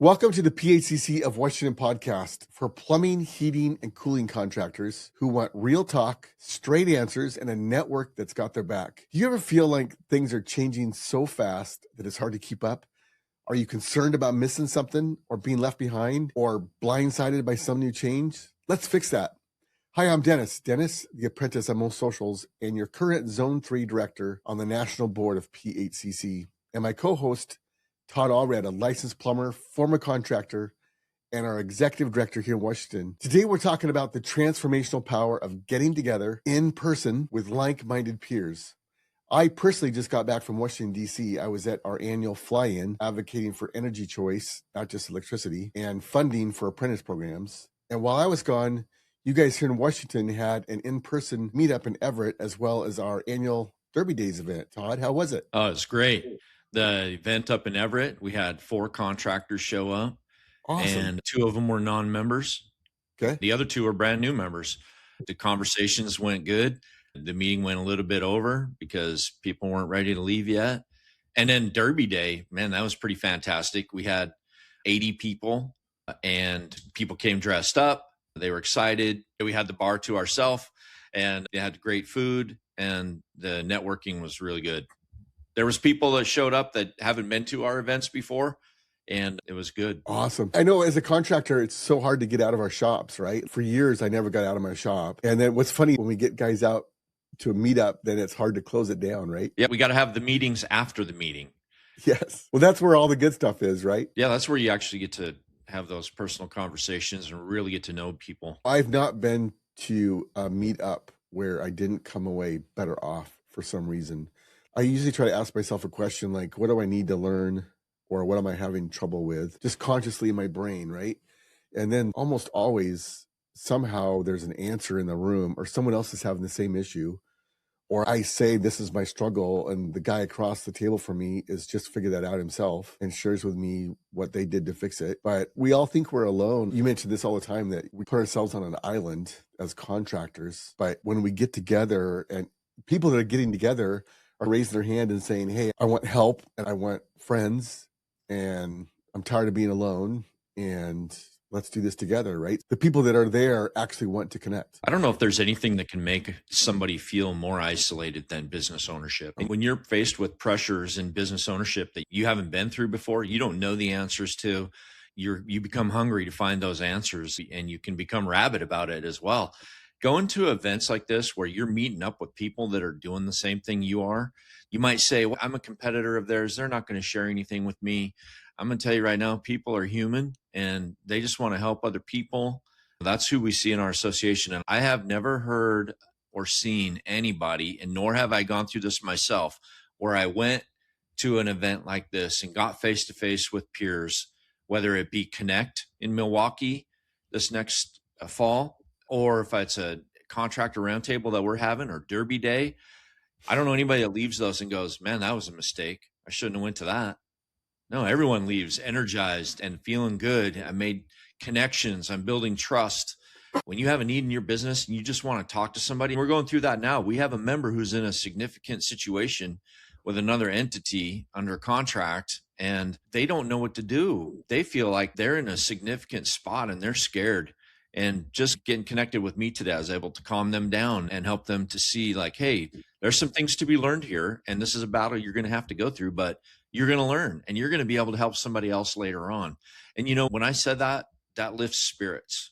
Welcome to the PHCC of Washington Podcast for plumbing, heating, and cooling contractors who want real talk, straight answers, and a network that's got their back. Do you ever feel like things are changing so fast that it's hard to keep up? Are you concerned about missing something or being left behind or blindsided by some new change? Let's fix that. Hi, I'm Dennis, the Apprentice on most socials, and your current Zone 3 Director on the National Board of PHCC, and my co-host, Todd Allred, a licensed plumber, former contractor, and our executive director here in Washington. Today, we're talking about the transformational power of getting together in person with like-minded peers. I personally just got back from Washington, D.C. I was at our annual fly-in advocating for energy choice, not just electricity, and funding for apprentice programs. And while I was gone, you guys here in Washington had an in-person meetup in Everett, as well as our annual Derby Days event. Todd, how was it? Oh, it's great. The event up in Everett, we had 4 contractors show up. Awesome. And 2 of them were non-members. Okay. The other 2 are brand new members. The conversations went good. The meeting went a little bit over because people weren't ready to leave yet. And then Derby Day, man, that was pretty fantastic. We had 80 people and people came dressed up. They were excited. We had the bar to ourselves and they had great food and the networking was really good. There was people that showed up that haven't been to our events before, and it was good. Awesome. I know as a contractor, it's so hard to get out of our shops, right? For years, I never got out of my shop. And then what's funny, when we get guys out to a meetup, then it's hard to close it down, right? Yeah, we got to have the meetings after the meeting. Yes. Well, that's where all the good stuff is, right? Yeah, that's where you actually get to have those personal conversations and really get to know people. I've not been to a meetup where I didn't come away better off for some reason. I usually try to ask myself a question like, what do I need to learn? Or what am I having trouble with? Just consciously in my brain, right? And then almost always, somehow there's an answer in the room or someone else is having the same issue. Or I say, this is my struggle. And the guy across the table from me is just figured that out himself and shares with me what they did to fix it. But we all think we're alone. You mentioned this all the time, that we put ourselves on an island as contractors. But when we get together, and people that are getting together are raising their hand and saying, hey, I want help and I want friends and I'm tired of being alone and let's do this together, right? The people that are there actually want to connect. I don't know if there's anything that can make somebody feel more isolated than business ownership. When you're faced with pressures in business ownership that you haven't been through before, you don't know the answers to, you become hungry to find those answers and you can become rabid about it as well. Going to events like this where you're meeting up with people that are doing the same thing you are, you might say, well, I'm a competitor of theirs. They're not going to share anything with me. I'm going to tell you right now, people are human and they just want to help other people. That's who we see in our association. And I have never heard or seen anybody, and nor have I gone through this myself, where I went to an event like this and got face-to-face with peers, whether it be Connect in Milwaukee this next fall, or if it's a contractor roundtable that we're having or Derby Day. I don't know anybody that leaves those and goes, man, that was a mistake. I shouldn't have went to that. No, everyone leaves energized and feeling good. I made connections. I'm building trust. When you have a need in your business and you just want to talk to somebody, we're going through that now. We have a member who's in a significant situation with another entity under contract and they don't know what to do. They feel like they're in a significant spot and they're scared. And just getting connected with me today, I was able to calm them down and help them to see like, hey, there's some things to be learned here. And this is a battle you're going to have to go through, but you're going to learn and you're going to be able to help somebody else later on. And, you know, when I said that, that lifts spirits.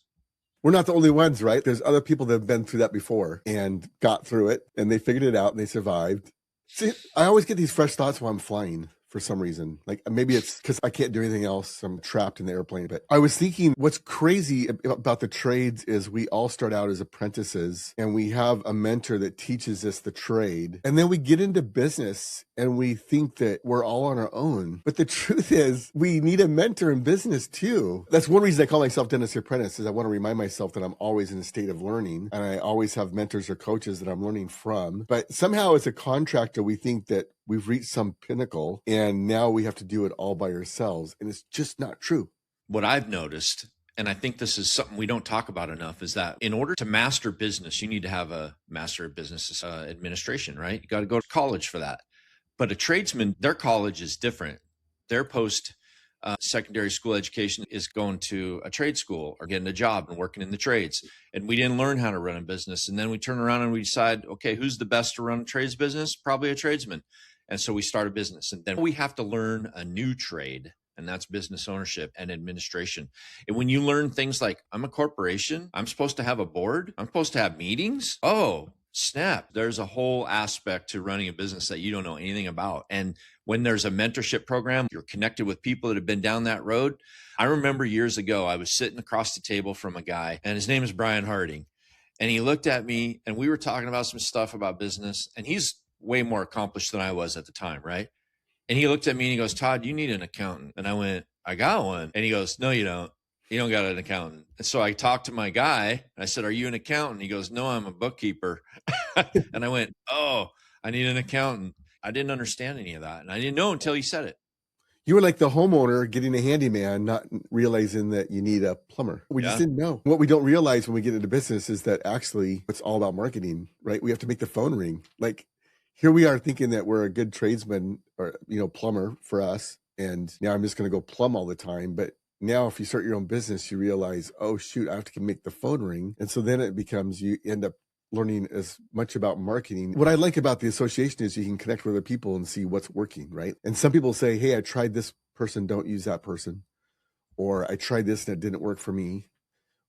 We're not the only ones, right? There's other people that have been through that before and got through it and they figured it out and they survived. See, I always get these fresh thoughts while I'm flying. For some reason, like maybe it's because I can't do anything else. I'm trapped in the airplane. But I was thinking what's crazy about the trades is we all start out as apprentices and we have a mentor that teaches us the trade. And then we get into business and we think that we're all on our own. But the truth is we need a mentor in business too. That's one reason I call myself Dennis the Apprentice, is I want to remind myself that I'm always in a state of learning and I always have mentors or coaches that I'm learning from. But somehow as a contractor, we think that we've reached some pinnacle and now we have to do it all by ourselves. And it's just not true. What I've noticed, and I think this is something we don't talk about enough, is that in order to master business, you need to have a master of business administration, right? You got to go to college for that. But a tradesman, their college is different. They're post secondary school education is going to a trade school or getting a job and working in the trades. And we didn't learn how to run a business. And then we turn around and we decide, okay, who's the best to run a trades business? Probably a tradesman. And so we start a business. And then we have to learn a new trade. And that's business ownership and administration. And when you learn things like, I'm a corporation, I'm supposed to have a board, I'm supposed to have meetings. Oh, snap. There's a whole aspect to running a business that you don't know anything about. And when there's a mentorship program, you're connected with people that have been down that road. I remember years ago, I was sitting across the table from a guy, and his name is Brian Harding. And he looked at me, and we were talking about some stuff about business. And he's way more accomplished than I was at the time, right? And he looked at me and he goes, Todd, you need an accountant. And I went, I got one. And he goes, no, you don't. You don't got an accountant. And so I talked to my guy and I said, are you an accountant? He goes, no, I'm a bookkeeper. And I went, oh, I need an accountant. I didn't understand any of that. And I didn't know until he said it. You were like the homeowner getting a handyman, not realizing that you need a plumber. We just didn't know. What we don't realize when we get into business is that actually it's all about marketing, right? We have to make the phone ring. Like, here we are thinking that we're a good tradesman or, plumber for us. And now I'm just going to go plumb all the time. But now if you start your own business, you realize, oh, shoot, I have to make the phone ring. And so then it becomes, you end up learning as much about marketing. What I like about the association is you can connect with other people and see what's working, right? And some people say, hey, I tried this person, don't use that person. Or I tried this and it didn't work for me.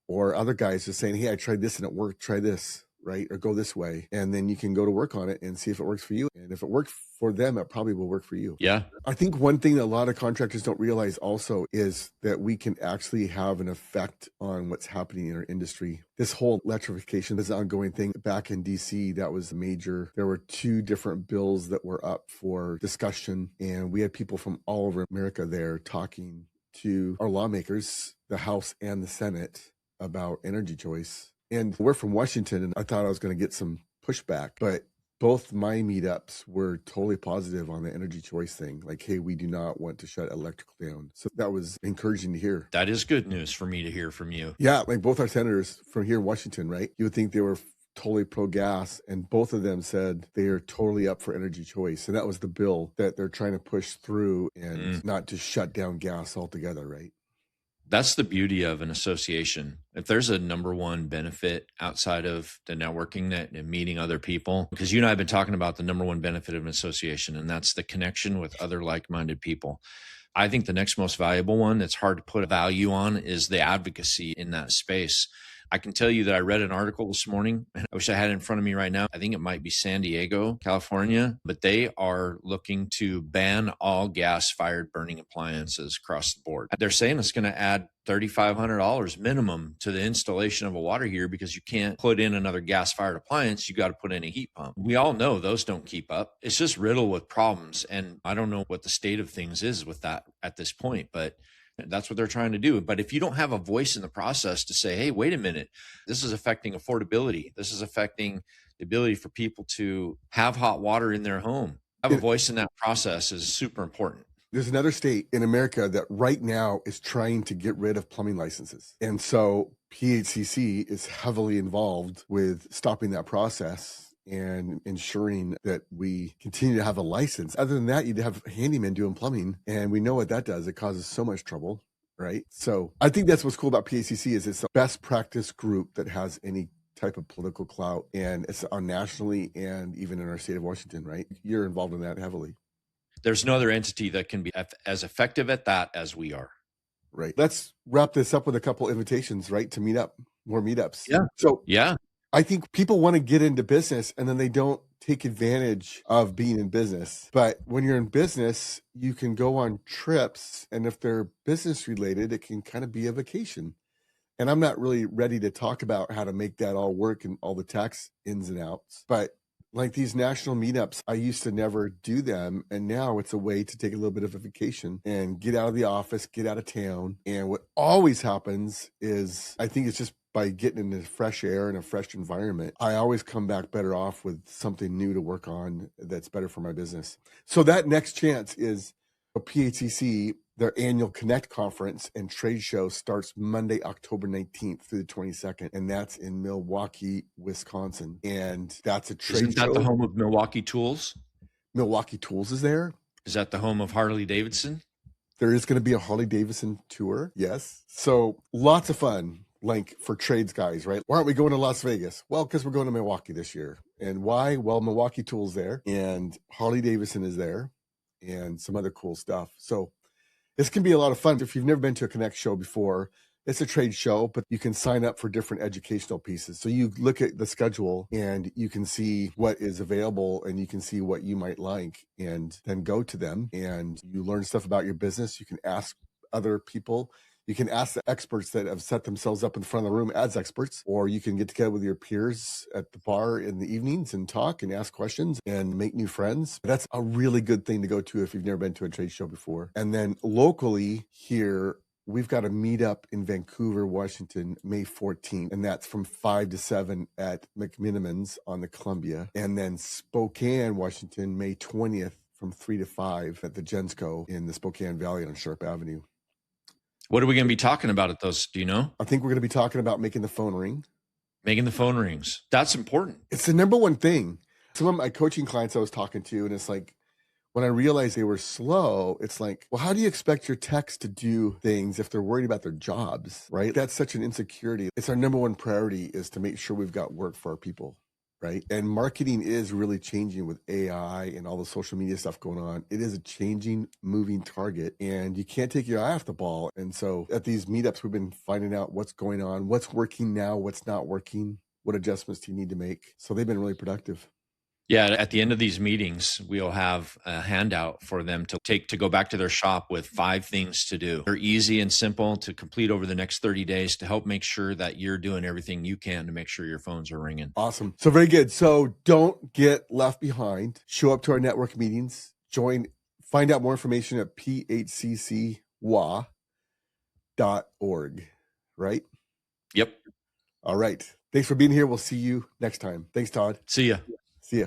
Or other guys just saying, hey, I tried this and it worked, try this. Right? Or go this way. And then you can go to work on it and see if it works for you. And if it worked for them, it probably will work for you. Yeah. I think one thing that a lot of contractors don't realize also is that we can actually have an effect on what's happening in our industry. This whole electrification, this ongoing thing back in DC, that was major. There were 2 different bills that were up for discussion. And we had people from all over America there talking to our lawmakers, the House and the Senate, about energy choice. And we're from Washington, and I thought I was going to get some pushback, but both my meetups were totally positive on the energy choice thing. Like, hey, we do not want to shut electrical down. So that was encouraging to hear. That is good news for me to hear from you. Yeah, like both our senators from here in Washington, right? You would think they were totally pro-gas, and both of them said they are totally up for energy choice. And that was the bill that they're trying to push through and not to shut down gas altogether, right? That's the beauty of an association. If there's a number one benefit outside of the networking and meeting other people, because you and I have been talking about the number one benefit of an association, and that's the connection with other like-minded people. I think the next most valuable one that's hard to put a value on is the advocacy in that space. I can tell you that I read an article this morning, and I wish I had it in front of me right now. I think it might be San Diego, California, but they are looking to ban all gas-fired burning appliances across the board. They're saying it's going to add $3,500 minimum to the installation of a water heater because you can't put in another gas-fired appliance. You got to put in a heat pump. We all know those don't keep up. It's just riddled with problems. And I don't know what the state of things is with that at this point, but that's what they're trying to do. But if you don't have a voice in the process to say, hey, wait a minute, this is affecting affordability. This is affecting the ability for people to have hot water in their home. Have a voice in that process is super important. There's another state in America that right now is trying to get rid of plumbing licenses. And so PHCC is heavily involved with stopping that process and ensuring that we continue to have a license. Other than that, you'd have handymen doing plumbing, and we know what that does. It causes so much trouble, right? So I think that's what's cool about PHCC is it's a best practice group that has any type of political clout, and it's on nationally and even in our state of Washington, right? You're involved in that heavily. There's no other entity that can be as effective at that as we are. Right. Let's wrap this up with a couple invitations, right? To meet up, more meetups. Yeah. So yeah. I think people want to get into business and then they don't take advantage of being in business. But when you're in business, you can go on trips. And if they're business related, it can kind of be a vacation. And I'm not really ready to talk about how to make that all work and all the tax ins and outs. But like these national meetups, I used to never do them. And now it's a way to take a little bit of a vacation and get out of the office, get out of town. And what always happens is I think it's just by getting into fresh air and a fresh environment, I always come back better off with something new to work on that's better for my business. So that next chance is a PHCC, their annual Connect conference and trade show starts Monday, October 19th through the 22nd. And that's in Milwaukee, Wisconsin. And that's a trade show. Isn't that the home of Milwaukee Tools? Milwaukee Tools is there. Is that the home of Harley Davidson? There is going to be a Harley Davidson tour. Yes. So lots of fun, like for trades guys, right? Why aren't we going to Las Vegas? Well, because we're going to Milwaukee this year. And why? Well, Milwaukee Tool's there and Harley Davidson is there and some other cool stuff. So this can be a lot of fun. If you've never been to a Connect show before, it's a trade show, but you can sign up for different educational pieces. So you look at the schedule and you can see what is available and you can see what you might like and then go to them and you learn stuff about your business. You can ask other people. You can ask the experts that have set themselves up in the front of the room as experts, or you can get together with your peers at the bar in the evenings and talk and ask questions and make new friends. That's a really good thing to go to if you've never been to a trade show before. And then locally here, we've got a meetup in Vancouver, Washington, May 14th, and that's from 5 to 7 at McMinimans on the Columbia. And then Spokane, Washington, May 20th from 3 to 5 at the Gensco in the Spokane Valley on Sharp Avenue. What are we going to be talking about at those? Do you know? I think we're going to be talking about making the phone ring. Making the phone rings. That's important. It's the number one thing. Some of my coaching clients I was talking to, and it's like, when I realized they were slow, it's like, well, how do you expect your techs to do things if they're worried about their jobs, right? That's such an insecurity. It's our number one priority is to make sure we've got work for our people, right? And marketing is really changing with AI and all the social media stuff going on. It is a changing, moving target, and you can't take your eye off the ball. And so at these meetups, we've been finding out what's going on, what's working now, what's not working, what adjustments do you need to make? So they've been really productive. Yeah, at the end of these meetings, we'll have a handout for them to take to go back to their shop with 5 things to do. They're easy and simple to complete over the next 30 days to help make sure that you're doing everything you can to make sure your phones are ringing. Awesome. So very good. So don't get left behind. Show up to our network meetings. Join. Find out more information at PHCCWA.org. Right? Yep. All right. Thanks for being here. We'll see you next time. Thanks, Todd. See ya. See ya.